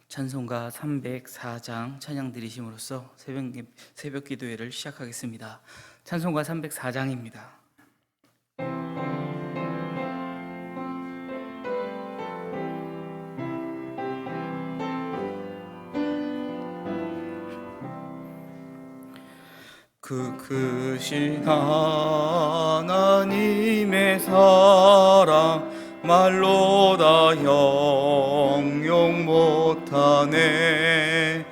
찬송가 304장 찬양 드리심으로써 새벽 기도회를 시작하겠습니다. 찬송가 304장입니다. 그 크신 하나님의 사랑 말로 다 형용 못하네.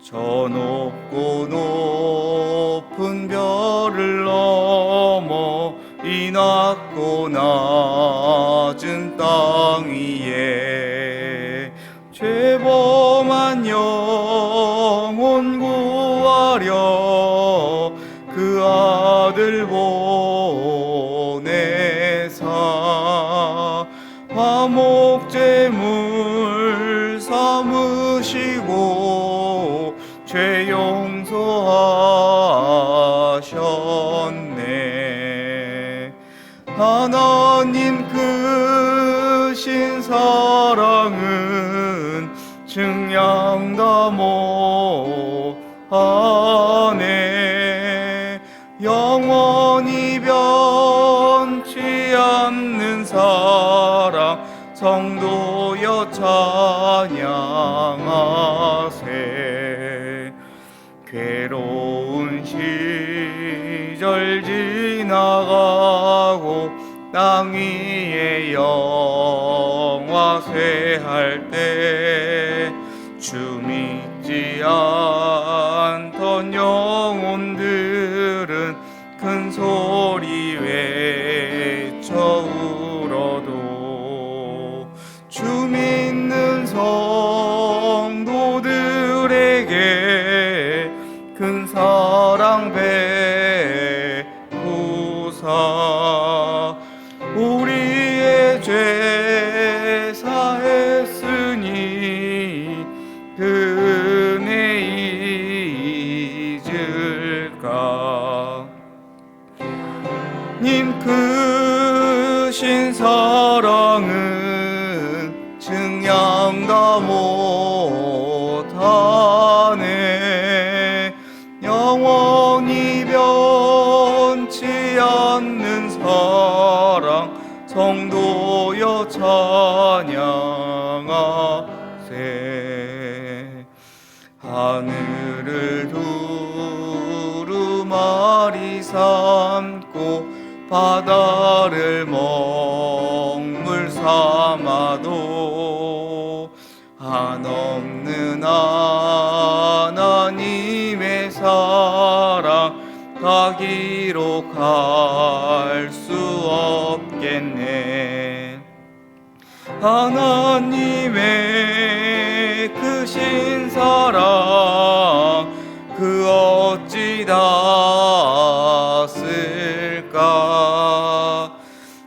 저 높고 높은 별을 넘어 이 낮고 낮은 땅 위에 죄범한 영혼 구하려 그 아들 보내사 화목제물 삼으시고 죄 용서하셨네. 하나님 크신 사랑은 증량다 못하네. 영원히 변치 않는 사랑 성도여 찬양하세. 괴로운 시절 지나가고 땅 위에 영화 쇠할 때 주 믿지 않던 영혼들은 큰 소리 외쳐 울어도 주 믿는 성도들에게 큰 사랑 베푸사 우리의 죄 사했으니 그 은혜 잊을까. 님 크신 사랑은 증량다 못하네. 영원히 변치 않는 사랑 성도여 찬양하세. 하늘을 두루마리 삼고 바다를 먹물 삼아도 한없는 하나님의 사랑 다 기록할 수 없겠네. 하나님의 크신 사랑 그 어찌 다 쓸까.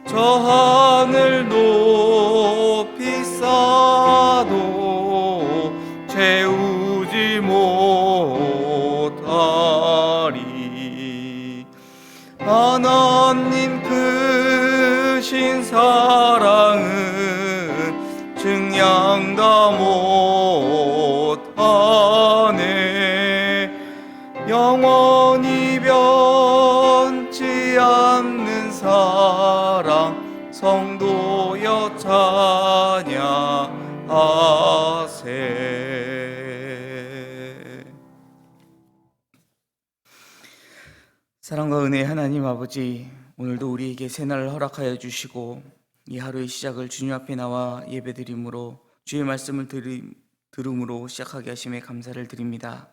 저 하늘 높이 쌓아도 채우지 못하리. 하나님 크신 사랑은 증량다 못하네. 영원히 변치 않는 사랑 성도여 찬양하세. 사랑과 은혜의 하나님 아버지, 오늘도 우리에게 새날을 허락하여 주시고 이 하루의 시작을 주님 앞에 나와 예배드림으로 주의 말씀을 들음으로 시작하게 하심에 감사를 드립니다.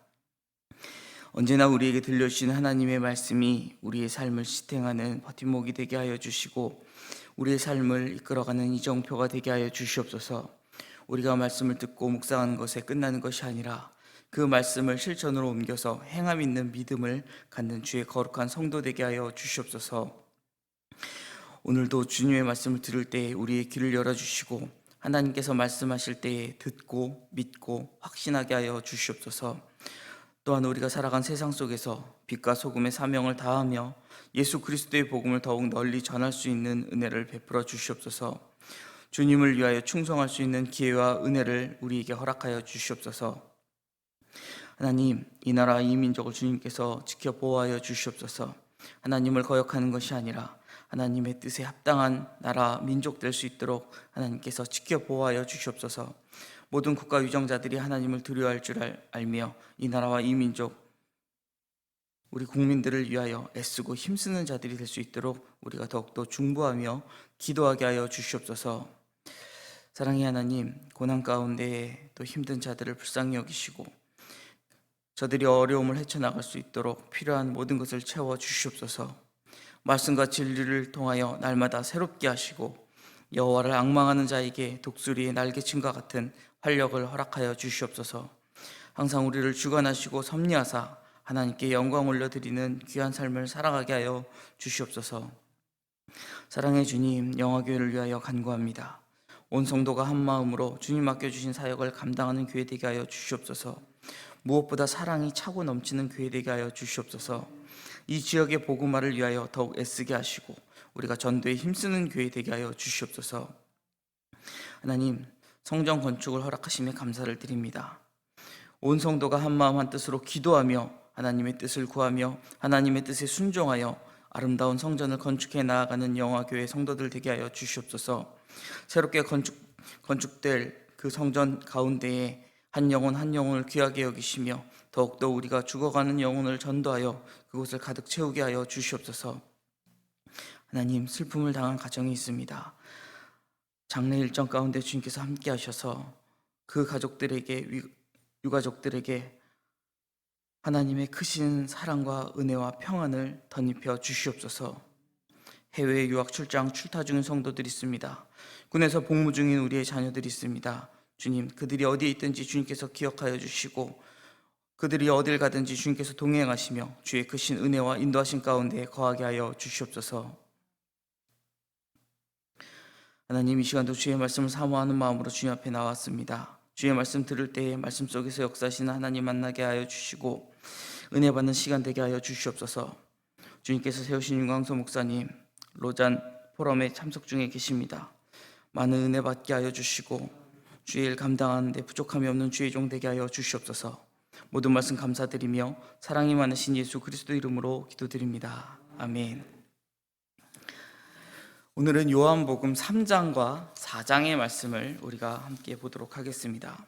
언제나 우리에게 들려주신 하나님의 말씀이 우리의 삶을 지탱하는 버팀목이 되게 하여 주시고 우리의 삶을 이끌어가는 이정표가 되게 하여 주시옵소서. 우리가 말씀을 듣고 묵상하는 것에 끝나는 것이 아니라 그 말씀을 실천으로 옮겨서 행함 있는 믿음을 갖는 주의 거룩한 성도 되게 하여 주시옵소서. 오늘도 주님의 말씀을 들을 때에 우리의 귀를 열어주시고 하나님께서 말씀하실 때에 듣고 믿고 확신하게 하여 주시옵소서. 또한 우리가 살아간 세상 속에서 빛과 소금의 사명을 다하며 예수 그리스도의 복음을 더욱 널리 전할 수 있는 은혜를 베풀어 주시옵소서. 주님을 위하여 충성할 수 있는 기회와 은혜를 우리에게 허락하여 주시옵소서. 하나님, 이 나라 이 민족을 주님께서 지켜 보호하여 주시옵소서. 하나님을 거역하는 것이 아니라 하나님의 뜻에 합당한 나라 민족 될 수 있도록 하나님께서 지켜 보호하여 주시옵소서. 모든 국가 유정자들이 하나님을 두려워할 줄 알며 이 나라와 이 민족 우리 국민들을 위하여 애쓰고 힘쓰는 자들이 될 수 있도록 우리가 더욱더 중보하며 기도하게 하여 주시옵소서. 사랑의 하나님, 고난 가운데 또 힘든 자들을 불쌍히 여기시고 저들이 어려움을 헤쳐나갈 수 있도록 필요한 모든 것을 채워 주시옵소서. 말씀과 진리를 통하여 날마다 새롭게 하시고 여호와를 앙망하는 자에게 독수리의 날개침과 같은 활력을 허락하여 주시옵소서. 항상 우리를 주관하시고 섭리하사 하나님께 영광 올려드리는 귀한 삶을 살아가게 하여 주시옵소서. 사랑의 주님, 영화교회를 위하여 간구합니다. 온 성도가 한 마음으로 주님 맡겨주신 사역을 감당하는 교회 되게 하여 주시옵소서. 무엇보다 사랑이 차고 넘치는 교회 되게 하여 주시옵소서. 이 지역의 복음화를 위하여 더욱 애쓰게 하시고 우리가 전도에 힘쓰는 교회 되게 하여 주시옵소서. 하나님, 성전 건축을 허락하심에 감사를 드립니다. 온 성도가 한 마음 한 뜻으로 기도하며 하나님의 뜻을 구하며 하나님의 뜻에 순종하여 아름다운 성전을 건축해 나아가는 영화교회 성도들 되게 하여 주시옵소서. 새롭게 건축될 그 성전 가운데에 한 영혼 한 영혼을 귀하게 여기시며 더욱더 우리가 죽어가는 영혼을 전도하여 그곳을 가득 채우게 하여 주시옵소서. 하나님, 슬픔을 당한 가정이 있습니다. 장례 일정 가운데 주님께서 함께 하셔서 그 가족들에게, 유가족들에게 하나님의 크신 사랑과 은혜와 평안을 덧입혀 주시옵소서. 해외 유학 출장 출타 중인 성도들이 있습니다. 군에서 복무 중인 우리의 자녀들이 있습니다. 주님, 그들이 어디에 있든지 주님께서 기억하여 주시고 그들이 어딜 가든지 주님께서 동행하시며 주의 크신 은혜와 인도하신 가운데 거하게 하여 주시옵소서. 하나님, 이 시간도 주의 말씀을 사모하는 마음으로 주님 앞에 나왔습니다. 주의 말씀 들을 때에 말씀 속에서 역사하시는 하나님 만나게 하여 주시고 은혜 받는 시간 되게 하여 주시옵소서. 주님께서 세우신 윤광소 목사님 로잔 포럼에 참석 중에 계십니다. 많은 은혜 받게 하여 주시고 주의 일 감당하는 데 부족함이 없는 주의 종 되게 하여 주시옵소서. 모든 말씀 감사드리며 사랑이 많으신 예수 그리스도 이름으로 기도드립니다. 아멘. 오늘은 요한복음 3장과 4장의 말씀을 우리가 함께 보도록 하겠습니다.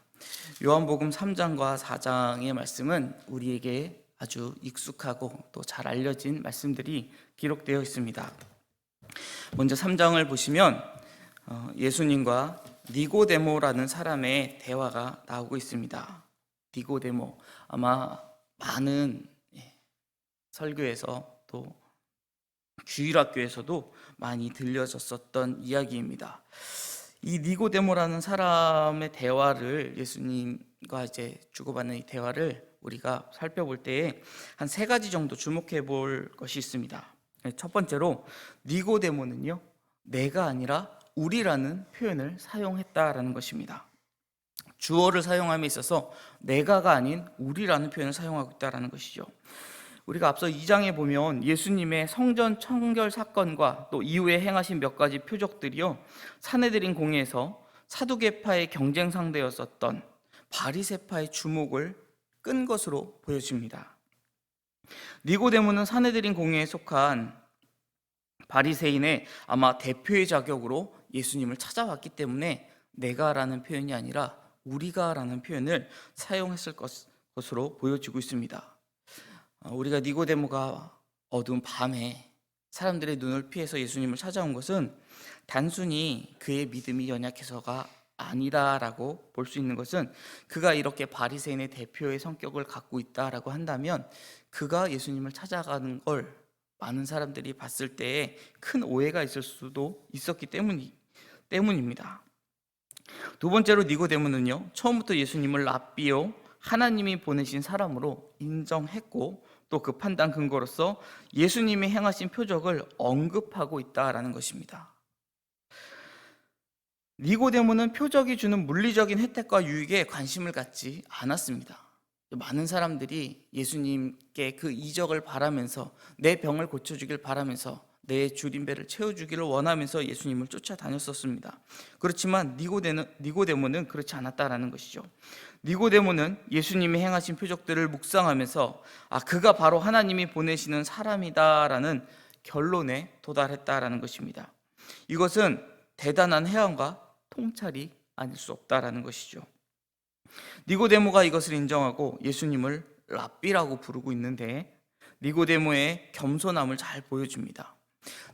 요한복음 3장과 4장의 말씀은 우리에게 아주 익숙하고 또 잘 알려진 말씀들이 기록되어 있습니다. 먼저 3장을 보시면 예수님과 니고데모라는 사람의 대화가 나오고 있습니다. 니고데모, 아마 많은 설교에서 또 주일학교에서도 많이 들려졌었던 이야기입니다. 이 니고데모라는 사람의 대화를, 예수님과 이제 주고받는 이 대화를 우리가 살펴볼 때에 한 세 가지 정도 주목해 볼 것이 있습니다. 첫 번째로 니고데모는요, 내가 아니라 우리라는 표현을 사용했다라는 것입니다. 주어를 사용함에 있어서 내가가 아닌 우리라는 표현을 사용하고 있다라는 것이죠. 우리가 앞서 2장에 보면 예수님의 성전 청결 사건과 또 이후에 행하신 몇 가지 표적들이요, 산헤드린 공회에서 사두개파의 경쟁 상대였었던 바리새파의 주목을 끈 것으로 보여집니다. 니고데모는 산헤드린 공회에 속한 바리새인의 아마 대표의 자격으로 예수님을 찾아왔기 때문에 내가라는 표현이 아니라 우리가라는 표현을 사용했을 것으로 보여지고 있습니다. 우리가 니고데모가 어두운 밤에 사람들의 눈을 피해서 예수님을 찾아온 것은 단순히 그의 믿음이 연약해서가 아니라라고 볼 수 있는 것은, 그가 이렇게 바리새인의 대표의 성격을 갖고 있다라고 한다면 그가 예수님을 찾아가는 걸 많은 사람들이 봤을 때에 큰 오해가 있을 수도 있었기 때문입니다. 두 번째로 니고데모는요, 처음부터 예수님을 랍비요, 하나님이 보내신 사람으로 인정했고 또 그 판단 근거로서 예수님이 행하신 표적을 언급하고 있다라는 것입니다. 니고데모는 표적이 주는 물리적인 혜택과 유익에 관심을 갖지 않았습니다. 많은 사람들이 예수님께 그 이적을 바라면서 내 병을 고쳐주길 바라면서 내 줄임배를 채워주기를 원하면서 예수님을 쫓아다녔었습니다. 그렇지만 니고데모는 그렇지 않았다라는 것이죠. 니고데모는 예수님이 행하신 표적들을 묵상하면서 그가 바로 하나님이 보내시는 사람이다라는 결론에 도달했다라는 것입니다. 이것은 대단한 회한과 통찰이 아닐 수 없다라는 것이죠. 니고데모가 이것을 인정하고 예수님을 랍비라고 부르고 있는데, 니고데모의 겸손함을 잘 보여줍니다.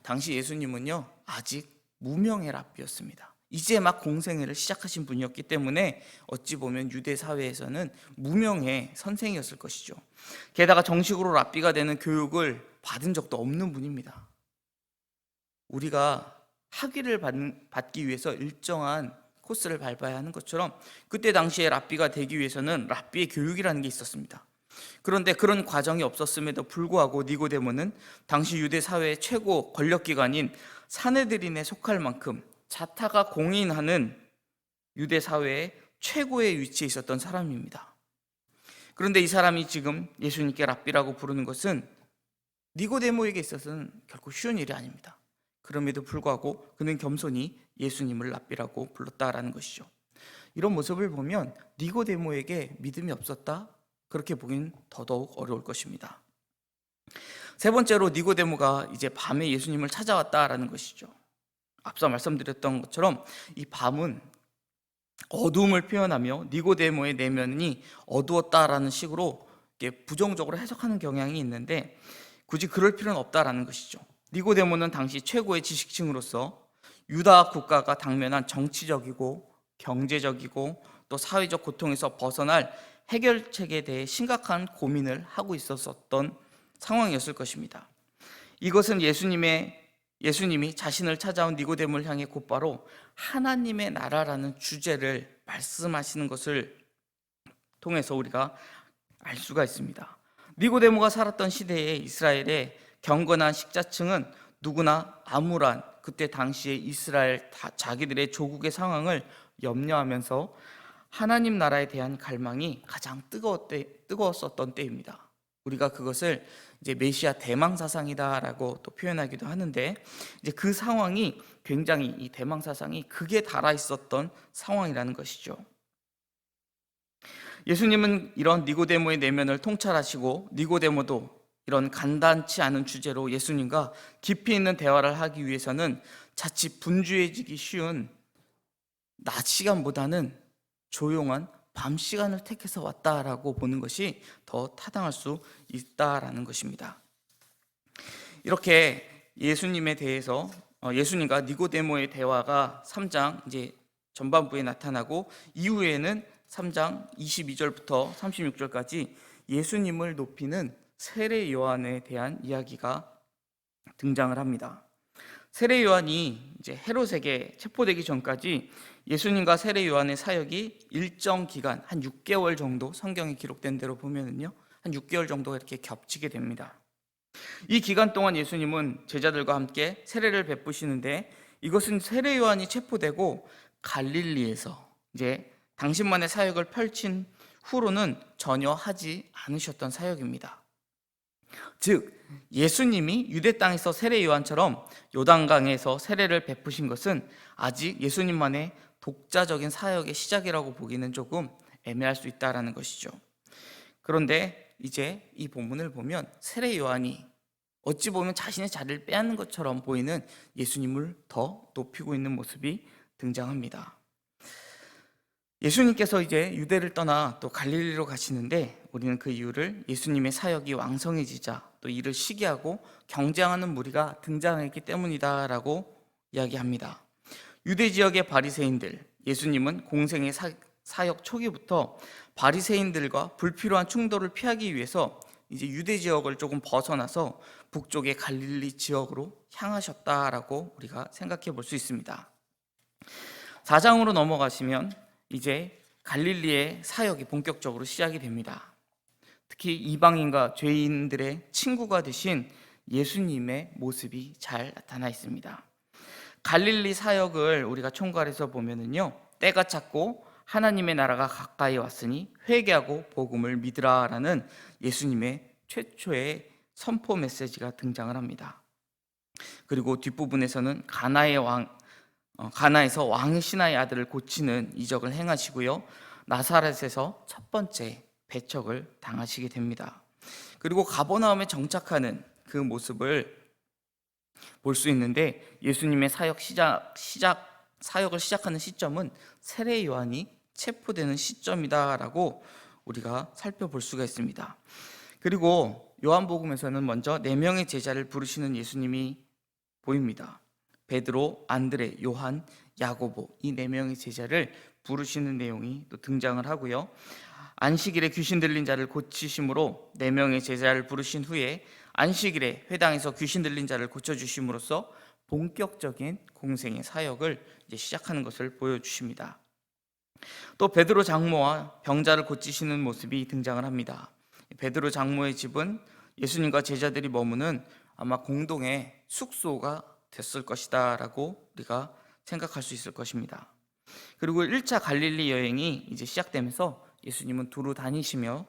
당시 예수님은요, 아직 무명의 랍비였습니다. 이제 막 공생애를 시작하신 분이었기 때문에 어찌 보면 유대 사회에서는 무명의 선생이었을 것이죠. 게다가 정식으로 랍비가 되는 교육을 받은 적도 없는 분입니다. 우리가 학위를 받기 위해서 일정한 코스를 밟아야 하는 것처럼 그때 당시에 랍비가 되기 위해서는 랍비의 교육이라는 게 있었습니다. 그런데 그런 과정이 없었음에도 불구하고 니고데모는 당시 유대 사회의 최고 권력기관인 사네드린에 속할 만큼 자타가 공인하는 유대 사회의 최고의 위치에 있었던 사람입니다. 그런데 이 사람이 지금 예수님께 랍비라고 부르는 것은 니고데모에게 있어서는 결코 쉬운 일이 아닙니다. 그럼에도 불구하고 그는 겸손히 예수님을 랍비라고 불렀다라는 것이죠. 이런 모습을 보면 니고데모에게 믿음이 없었다? 그렇게 보긴 더더욱 어려울 것입니다. 세 번째로 니고데모가 이제 밤에 예수님을 찾아왔다라는 것이죠. 앞서 말씀드렸던 것처럼 이 밤은 어두움을 표현하며 니고데모의 내면이 어두웠다라는 식으로 부정적으로 해석하는 경향이 있는데 굳이 그럴 필요는 없다라는 것이죠. 니고데모는 당시 최고의 지식층으로서 유다 국가가 당면한 정치적이고 경제적이고 또 사회적 고통에서 벗어날 해결책에 대해 심각한 고민을 하고 있었던 상황이었을 것입니다. 이것은 예수님이 자신을 찾아온 니고데모를 향해 곧바로 하나님의 나라라는 주제를 말씀하시는 것을 통해서 우리가 알 수가 있습니다. 니고데모가 살았던 시대에 이스라엘의 경건한 식자층은 누구나 암울한 그때 당시의 이스라엘 자기들의 조국의 상황을 염려하면서 하나님 나라에 대한 갈망이 가장 뜨거웠었던 때입니다. 우리가 그것을 이제 메시아 대망 사상이다라고 또 표현하기도 하는데, 이제 그 상황이 굉장히 이 대망 사상이 극에 달아 있었던 상황이라는 것이죠. 예수님은 이런 니고데모의 내면을 통찰하시고 니고데모도 이런 간단치 않은 주제로 예수님과 깊이 있는 대화를 하기 위해서는 자칫 분주해지기 쉬운 낮 시간보다는 조용한 밤 시간을 택해서 왔다라고 보는 것이 더 타당할 수 있다라는 것입니다. 이렇게 예수님에 대해서 예수님과 니고데모의 대화가 3장 이제 전반부에 나타나고 이후에는 3장 22절부터 36절까지 예수님을 높이는 세례 요한에 대한 이야기가 등장을 합니다. 세례 요한이 이제 헤롯에게 체포되기 전까지 예수님과 세례 요한의 사역이 일정 기간 한 6개월 정도 성경에 기록된 대로 보면은요, 한 6개월 정도가 이렇게 겹치게 됩니다. 이 기간 동안 예수님은 제자들과 함께 세례를 베푸시는데, 이것은 세례 요한이 체포되고 갈릴리에서 이제 당신만의 사역을 펼친 후로는 전혀 하지 않으셨던 사역입니다. 즉 예수님이 유대 땅에서 세례 요한처럼 요단강에서 세례를 베푸신 것은 아직 예수님만의 독자적인 사역의 시작이라고 보기는 조금 애매할 수 있다라는 것이죠. 그런데 이제 이 본문을 보면 세례 요한이 어찌 보면 자신의 자리를 빼앗는 것처럼 보이는 예수님을 더 높이고 있는 모습이 등장합니다. 예수님께서 이제 유대를 떠나 또 갈릴리로 가시는데, 우리는 그 이유를 예수님의 사역이 왕성해지자 또 이를 시기하고 경쟁하는 무리가 등장했기 때문이다라고 이야기합니다. 유대 지역의 바리새인들, 예수님은 공생의 사역 초기부터 바리새인들과 불필요한 충돌을 피하기 위해서 이제 유대 지역을 조금 벗어나서 북쪽의 갈릴리 지역으로 향하셨다라고 우리가 생각해 볼 수 있습니다. 4장으로 넘어가시면 이제 갈릴리의 사역이 본격적으로 시작이 됩니다. 특히 이방인과 죄인들의 친구가 되신 예수님의 모습이 잘 나타나 있습니다. 갈릴리 사역을 우리가 총괄해서 보면은요, 때가 찼고 하나님의 나라가 가까이 왔으니 회개하고 복음을 믿으라라는 예수님의 최초의 선포 메시지가 등장을 합니다. 그리고 뒷부분에서는 가나에서 왕의 신하의 아들을 고치는 이적을 행하시고요. 나사렛에서 첫 번째 배척을 당하시게 됩니다. 그리고 가버나움에 정착하는 그 모습을 볼 수 있는데, 예수님의 사역을 시작하는 시점은 세례 요한이 체포되는 시점이다라고 우리가 살펴볼 수가 있습니다. 그리고 요한복음에서는 먼저 4명의 제자를 부르시는 예수님이 보입니다. 베드로, 안드레, 요한, 야고보, 이 4명의 제자를 부르시는 내용이 또 등장을 하고요. 안식일에 귀신 들린 자를 고치심으로 4명의 제자를 부르신 후에 안식일에 회당에서 귀신 들린 자를 고쳐주심으로써 본격적인 공생의 사역을 이제 시작하는 것을 보여주십니다. 또 베드로 장모와 병자를 고치시는 모습이 등장을 합니다. 베드로 장모의 집은 예수님과 제자들이 머무는 아마 공동의 숙소가 됐을 것이다 라고 우리가 생각할 수 있을 것입니다. 그리고 1차 갈릴리 여행이 이제 시작되면서 예수님은 두루 다니시며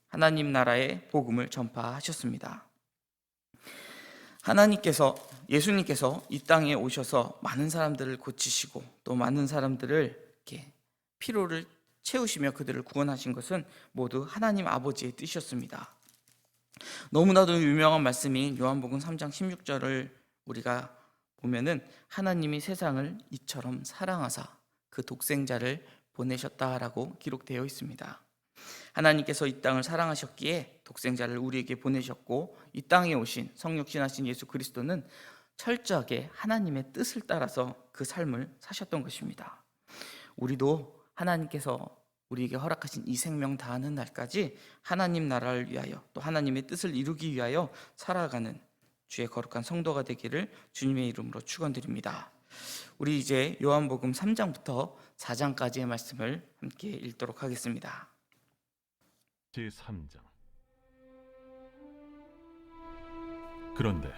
하나님 나라의 복음을 전파하셨습니다. 예수님께서 이 땅에 오셔서 많은 사람들을 고치시고 또 많은 사람들을 이렇게 피로를 채우시며 그들을 구원하신 것은 모두 하나님 아버지의 뜻이었습니다. 너무나도 유명한 말씀인 요한복음 3장 16절을 우리가 보면은 하나님이 세상을 이처럼 사랑하사 그 독생자를 보내셨다라고 기록되어 있습니다. 하나님께서 이 땅을 사랑하셨기에 독생자를 우리에게 보내셨고, 이 땅에 오신 성육신하신 예수 그리스도는 철저하게 하나님의 뜻을 따라서 그 삶을 사셨던 것입니다. 우리도 하나님께서 우리에게 허락하신 이 생명 다하는 날까지 하나님 나라를 위하여 또 하나님의 뜻을 이루기 위하여 살아가는 주의 거룩한 성도가 되기를 주님의 이름으로 축원드립니다. 우리 이제 요한복음 3장부터 4장까지의 말씀을 함께 읽도록 하겠습니다. 제3장. 그런데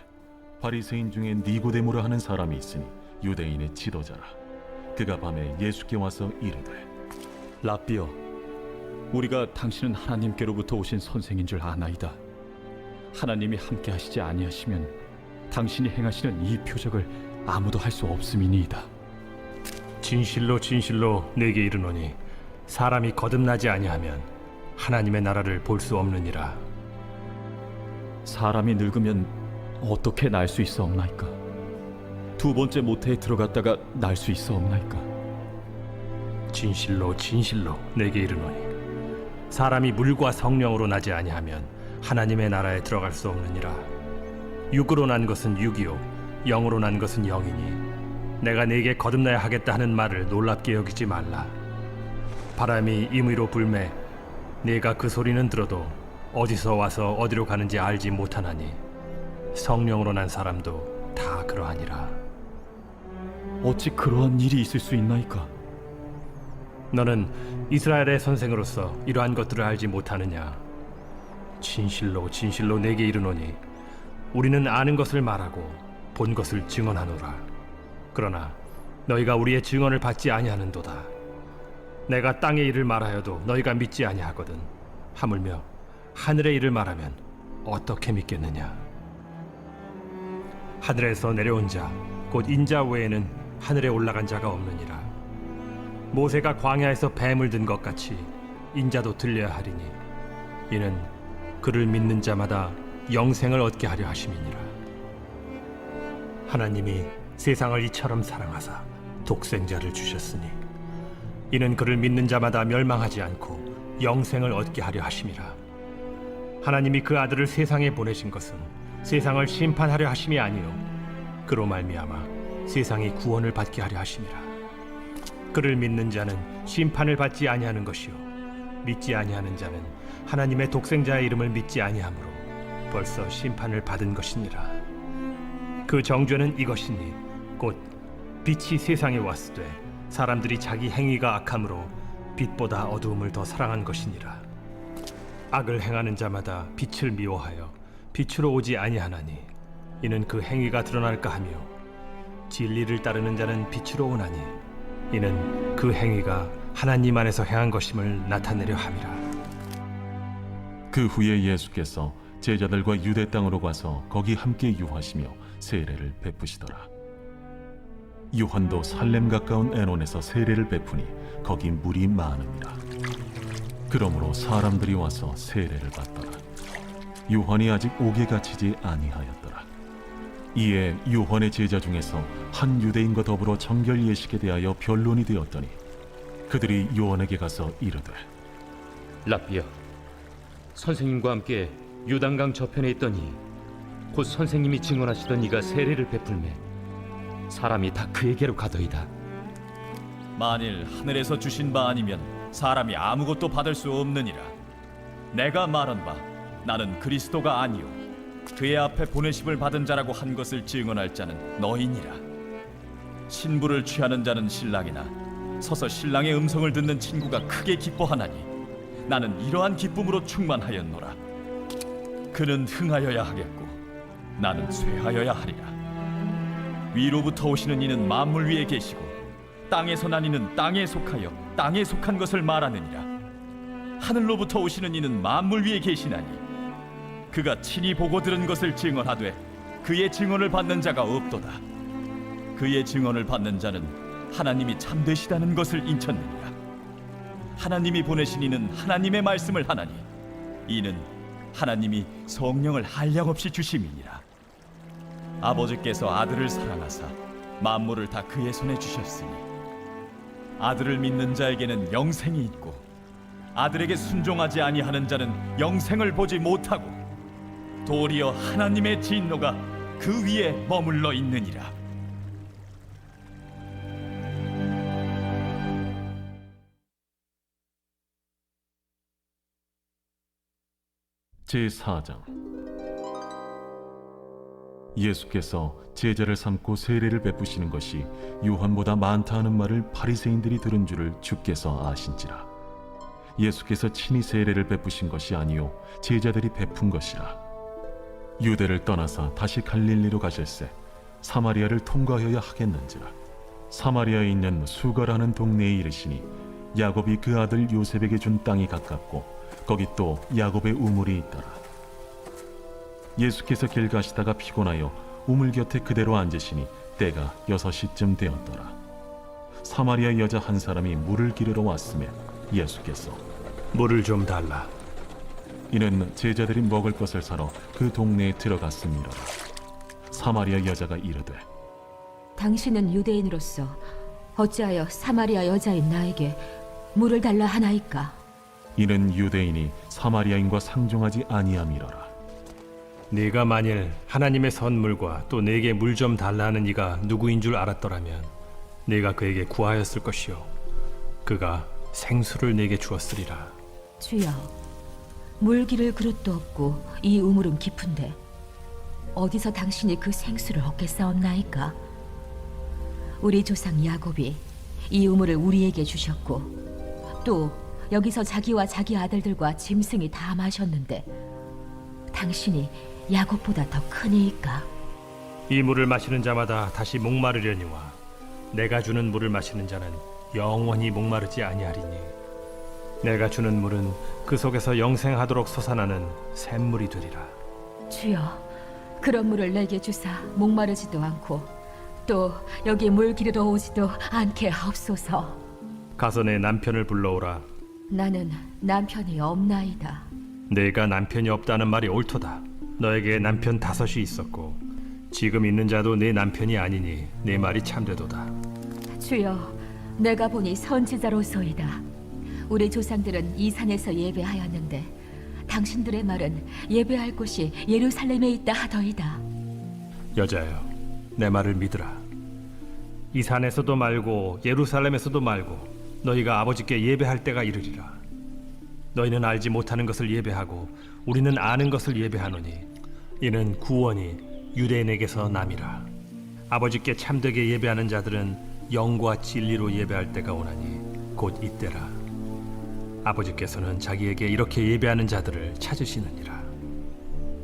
바리새인 중에 니고데모라 하는 사람이 있으니 유대인의 지도자라. 그가 밤에 예수께 와서 이르되, 랍비여, 우리가 당신은 하나님께로부터 오신 선생인 줄 아나이다. 하나님이 함께 하시지 아니하시면 당신이 행하시는 이 표적을 아무도 할 수 없음이니이다. 진실로 진실로 내게 이르노니 사람이 거듭나지 아니하면 하나님의 나라를 볼 수 없느니라. 사람이 늙으면 어떻게 날 수 있사옵나이까? 두 번째 모태에 들어갔다가 날 수 있사옵나이까? 진실로 진실로 내게 이르노니 사람이 물과 성령으로 나지 아니하면 하나님의 나라에 들어갈 수 없느니라. 육으로 난 것은 육이요 영으로 난 것은 영이니 내가 네게 거듭나야 하겠다 하는 말을 놀랍게 여기지 말라. 바람이 임의로 불매 네가 그 소리는 들어도 어디서 와서 어디로 가는지 알지 못하나니 성령으로 난 사람도 다 그러하니라. 어찌 그러한 일이 있을 수 있나이까? 너는 이스라엘의 선생으로서 이러한 것들을 알지 못하느냐? 진실로 진실로 내게 이르노니 우리는 아는 것을 말하고 본 것을 증언하노라. 그러나 너희가 우리의 증언을 받지 아니하는도다. 내가 땅의 일을 말하여도 너희가 믿지 아니하거든. 하물며 하늘의 일을 말하면 어떻게 믿겠느냐? 하늘에서 내려온 자 곧 인자 외에는 하늘에 올라간 자가 없느니라. 모세가 광야에서 뱀을 든 것 같이 인자도 들려야 하리니 이는 그를 믿는 자마다 영생을 얻게 하려 하심이니라. 하나님이 세상을 이처럼 사랑하사 독생자를 주셨으니 이는 그를 믿는 자마다 멸망하지 않고 영생을 얻게 하려 하심이라. 하나님이 그 아들을 세상에 보내신 것은 세상을 심판하려 하심이 아니요 그로 말미암아 세상이 구원을 받게 하려 하심이라. 그를 믿는 자는 심판을 받지 아니하는 것이요 믿지 아니하는 자는 하나님의 독생자의 이름을 믿지 아니하므로 벌써 심판을 받은 것이니라. 그 정죄는 이것이니 곧 빛이 세상에 왔으되 사람들이 자기 행위가 악함으로 빛보다 어두움을 더 사랑한 것이니라. 악을 행하는 자마다 빛을 미워하여 빛으로 오지 아니하나니 이는 그 행위가 드러날까 하며 진리를 따르는 자는 빛으로 오나니 이는 그 행위가 하나님 안에서 행한 것임을 나타내려 함이라. 그 후에 예수께서 제자들과 유대 땅으로 가서 거기 함께 유하시며 세례를 베푸시더라. 요한도 살렘 가까운 에논에서 세례를 베푸니 거기 물이 많음이라. 그러므로 사람들이 와서 세례를 받더라. 요한이 아직 옥에 갇히지 아니하였더라. 이에 요한의 제자 중에서 한 유대인과 더불어 정결 예식에 대하여 변론이 되었더니 그들이 요한에게 가서 이르되 랍비야, 선생님과 함께 요단강 저편에 있더니 곧 선생님이 증언하시던 이가 세례를 베풀매 사람이 다 그에게로 가더이다. 만일 하늘에서 주신 바 아니면 사람이 아무것도 받을 수 없느니라. 내가 말한 바 나는 그리스도가 아니요 그의 앞에 보내심을 받은 자라고 한 것을 증언할 자는 너희니라. 신부를 취하는 자는 신랑이나 서서 신랑의 음성을 듣는 친구가 크게 기뻐하나니 나는 이러한 기쁨으로 충만하였노라. 그는 흥하여야 하겠고 나는 쇠하여야 하리라. 위로부터 오시는 이는 만물 위에 계시고 땅에서 난 이는 땅에 속하여 땅에 속한 것을 말하느니라. 하늘로부터 오시는 이는 만물 위에 계시나니 그가 친히 보고 들은 것을 증언하되 그의 증언을 받는 자가 없도다. 그의 증언을 받는 자는 하나님이 참되시다는 것을 인쳤느니라. 하나님이 보내신 이는 하나님의 말씀을 하나니 이는 하나님이 성령을 한량없이 주심이니라. 아버지께서 아들을 사랑하사 만물을 다 그의 손에 주셨으니 아들을 믿는 자에게는 영생이 있고 아들에게 순종하지 아니하는 자는 영생을 보지 못하고 도리어 하나님의 진노가 그 위에 머물러 있느니라. 제4장. 예수께서 제자를 삼고 세례를 베푸시는 것이 요한보다 많다 하는 말을 바리새인들이 들은 줄을 주께서 아신지라. 예수께서 친히 세례를 베푸신 것이 아니요 제자들이 베푼 것이라. 유대를 떠나서 다시 갈릴리로 가실새 사마리아를 통과하여야 하겠는지라. 사마리아에 있는 수가라는 동네에 이르시니 야곱이 그 아들 요셉에게 준 땅이 가깝고 거기 또 야곱의 우물이 있더라. 예수께서 길 가시다가 피곤하여 우물 곁에 그대로 앉으시니 때가 6시쯤 되었더라. 사마리아 여자 한 사람이 물을 기르러 왔으며 예수께서 물을 좀 달라. 이는 제자들이 먹을 것을 사러 그 동네에 들어갔음이로라. 사마리아 여자가 이르되 당신은 유대인으로서 어찌하여 사마리아 여자인 나에게 물을 달라 하나이까? 이는 유대인이 사마리아인과 상종하지 아니함이로라. 네가 만일 하나님의 선물과 또 내게 물 좀 달라 하는 이가 누구인 줄 알았더라면 네가 그에게 구하였을 것이요 그가 생수를 내게 주었으리라. 주여, 물 기를 그릇도 없고 이 우물은 깊은데 어디서 당신이 그 생수를 얻겠사옵나이까? 우리 조상 야곱이 이 우물을 우리에게 주셨고 또 여기서 자기와 자기 아들들과 짐승이 다 마셨는데 당신이 야곱보다 더 크니이까? 이 물을 마시는 자마다 다시 목마르려니와 내가 주는 물을 마시는 자는 영원히 목마르지 아니하리니 내가 주는 물은 그 속에서 영생하도록 솟아나는 샘물이 되리라. 주여, 그런 물을 내게 주사 목마르지도 않고 또 여기 물 기르러 오지도 않게 하옵소서. 가서 내 남편을 불러오라. 나는 남편이 없나이다. 내가 남편이 없다는 말이 옳도다. 너에게 남편 5이 있었고 지금 있는 자도 내 남편이 아니니 내 말이 참되도다. 주여, 내가 보니 선지자로소이다. 우리 조상들은 이 산에서 예배하였는데 당신들의 말은 예배할 곳이 예루살렘에 있다 하더이다. 여자여, 내 말을 믿으라. 이 산에서도 말고 예루살렘에서도 말고 너희가 아버지께 예배할 때가 이르리라. 너희는 알지 못하는 것을 예배하고 우리는 아는 것을 예배하노니 이는 구원이 유대인에게서 남이라. 아버지께 참되게 예배하는 자들은 영과 진리로 예배할 때가 오나니 곧 이때라. 아버지께서는 자기에게 이렇게 예배하는 자들을 찾으시느니라.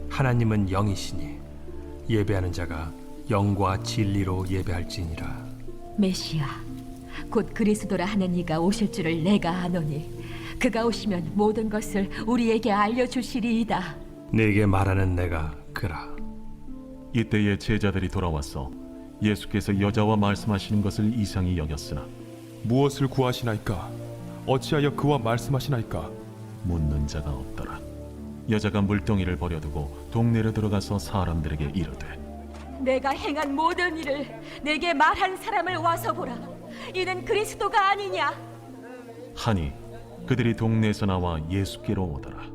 하나님은 영이시니 예배하는 자가 영과 진리로 예배할지니라. 메시아, 곧 그리스도라 하는 이가 오실 줄을 내가 아노니 그가 오시면 모든 것을 우리에게 알려주시리이다. 네게 말하는 내가 그라. 이때에 제자들이 돌아와서 예수께서 여자와 말씀하시는 것을 이상히 여겼으나 무엇을 구하시나이까? 어찌하여 그와 말씀하시나이까? 묻는 자가 없더라. 여자가 물동이를 버려두고 동네로 들어가서 사람들에게 이르되 내가 행한 모든 일을 내게 말한 사람을 와서 보라. 이는 그리스도가 아니냐? 하니 그들이 동네에서 나와 예수께로 오더라.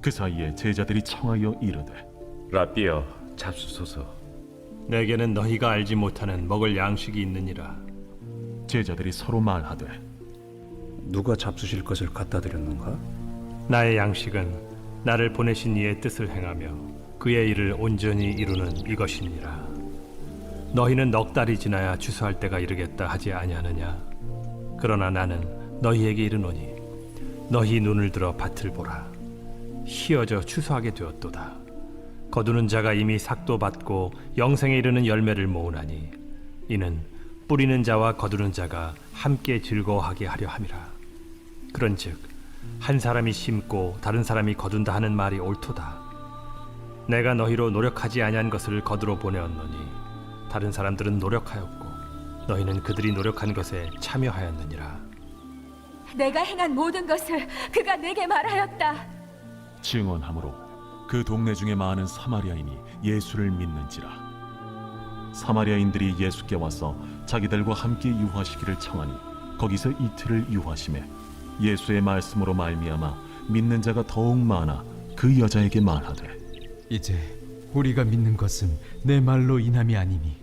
그 사이에 제자들이 청하여 이르되 라비여, 잡수소서. 내게는 너희가 알지 못하는 먹을 양식이 있느니라. 제자들이 서로 말하되 누가 잡수실 것을 갖다 드렸는가? 나의 양식은 나를 보내신 이의 뜻을 행하며 그의 일을 온전히 이루는 이것이니라. 너희는 넉 달이 지나야 추수할 때가 이르겠다 하지 아니하느냐? 그러나 나는 너희에게 이르노니 너희 눈을 들어 밭을 보라. 희어져 추수하게 되었도다. 거두는 자가 이미 삭도 받고 영생에 이르는 열매를 모으나니 이는 뿌리는 자와 거두는 자가 함께 즐거워하게 하려 함이라. 그런즉 한 사람이 심고 다른 사람이 거둔다 하는 말이 옳도다. 내가 너희로 노력하지 아니한 것을 거두러 보내었노니 다른 사람들은 노력하였고 너희는 그들이 노력한 것에 참여하였느니라. 내가 행한 모든 것을 그가 내게 말하였다. 증언함으로 그 동네 중에 많은 사마리아인이 예수를 믿는지라. 사마리아인들이 예수께 와서 자기들과 함께 유하시기를 청하니 거기서 이틀을 유하심에 예수의 말씀으로 말미암아 믿는 자가 더욱 많아 그 여자에게 말하되 이제 우리가 믿는 것은 내 말로 인함이 아니니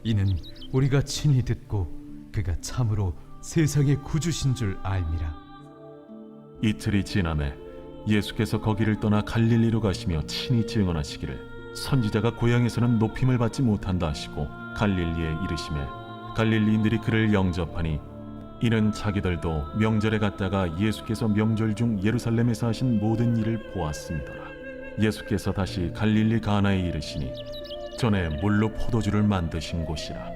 이는 우리가 친히 듣고 그가 참으로 세상의 구주신 줄 알미라. 이틀이 지남에 예수께서 거기를 떠나 갈릴리로 가시며 친히 증언하시기를 선지자가 고향에서는 높임을 받지 못한다 하시고 갈릴리에 이르시매 갈릴리인들이 그를 영접하니 이는 자기들도 명절에 갔다가 예수께서 명절 중 예루살렘에서 하신 모든 일을 보았음이더라. 예수께서 다시 갈릴리 가나에 이르시니 전에 물로 포도주를 만드신 곳이라.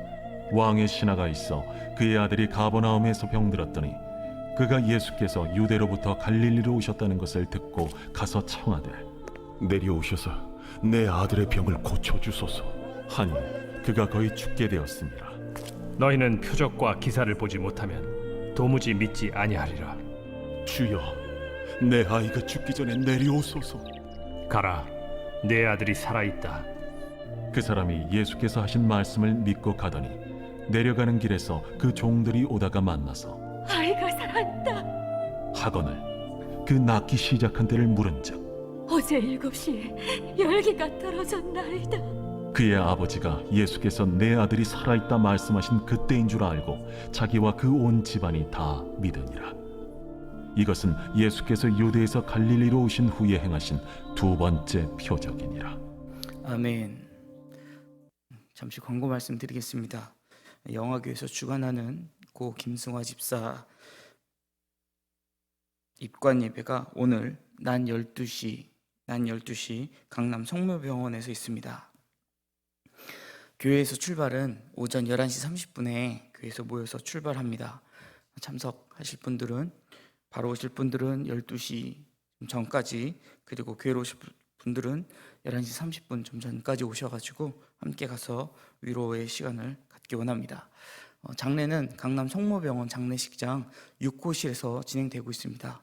왕의 신하가 있어 그의 아들이 가버나움에서 병들었더니 그가 예수께서 유대로부터 갈릴리로 오셨다는 것을 듣고 가서 청하되 내려오셔서 내 아들의 병을 고쳐주소서. 하니 그가 거의 죽게 되었습니다. 너희는 표적과 기사를 보지 못하면 도무지 믿지 아니하리라. 주여, 내 아이가 죽기 전에 내려오소서. 가라, 내 아들이 살아있다. 그 사람이 예수께서 하신 말씀을 믿고 가더니 내려가는 길에서 그 종들이 오다가 만나서 아이가 살았다. 하거늘 그 낳기 시작한 때를 물은즉 어제 7시에 열기가 떨어졌나이다. 그의 아버지가 예수께서 내 아들이 살아있다 말씀하신 그때인 줄 알고 자기와 그 온 집안이 다 믿으니라. 이것은 예수께서 유대에서 갈릴리로 오신 후에 행하신 두 번째 표적이니라. 아멘. 잠시 광고 말씀드리겠습니다. 영화교회에서 주관하는 고 김승화 집사 입관 예배가 오늘 낮 12시 강남 성모병원에서 있습니다. 교회에서 출발은 오전 11시 30분에 교회에서 모여서 출발합니다. 참석하실 분들은 바로 오실 분들은 12시 전까지, 그리고 교회로 오실 분들은 11시 30분 좀 전까지 오셔가지고 함께 가서 위로의 시간을 갖기 원합니다. 장례는 강남 성모병원 장례식장 6호실에서 진행되고 있습니다.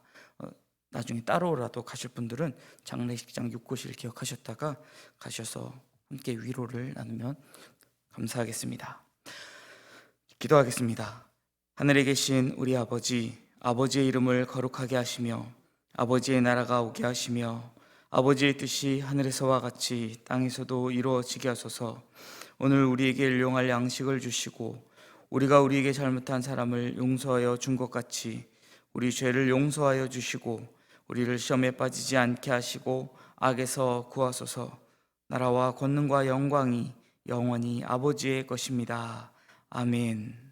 나중에 따로라도 가실 분들은 장례식장 6호실 기억하셨다가 가셔서 함께 위로를 나누면 감사하겠습니다. 기도하겠습니다. 하늘에 계신 우리 아버지, 아버지의 이름을 거룩하게 하시며 아버지의 나라가 오게 하시며 아버지의 뜻이 하늘에서와 같이 땅에서도 이루어지게 하소서. 오늘 우리에게 일용할 양식을 주시고 우리가 우리에게 잘못한 사람을 용서하여 준 것 같이 우리 죄를 용서하여 주시고 우리를 시험에 빠지지 않게 하시고 악에서 구하소서. 나라와 권능과 영광이 영원히 아버지의 것입니다. 아멘.